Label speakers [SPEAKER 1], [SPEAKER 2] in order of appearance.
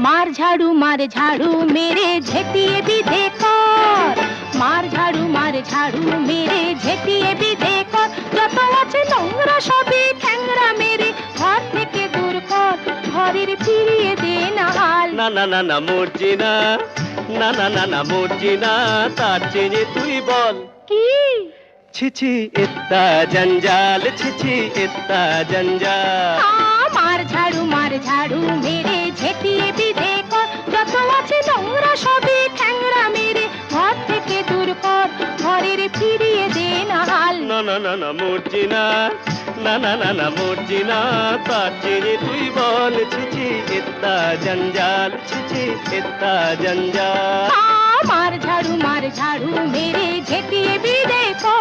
[SPEAKER 1] मार झाड़ू मेरे झेटिए भी देखो मार झाड़ू मेरे झेटिए भी देखो যত আছে নোংরা সবই ঠ্যাংরা মেরে ঘর থেকে দূর কর ঘরের ফিরিয়ে দে না হাল
[SPEAKER 2] না না না না মর্জিনা না না না না মর্জিনা তার চেয়ে তুই বল
[SPEAKER 1] কি
[SPEAKER 2] ছিছি ইত্তা জঞ্জাল ছিছি ইত্তা জঞ্জাল
[SPEAKER 1] मार झाड़ू मेरे झेटिए भी देखो যত আছে নোংরা সবই ঠ্যাংরা মেরে ঘর থেকে দূর কর ঘরের ফিরিয়ে দে না হাল
[SPEAKER 2] না না না না মর্জিনা না না না না মর্জিনা তার চেয়ে তুই বল ছিছি ইত্তা জঞ্জাল ছিছি ইত্তা জঞ্জাল
[SPEAKER 1] मार झाड़ू मेरे झेटिए भी देखो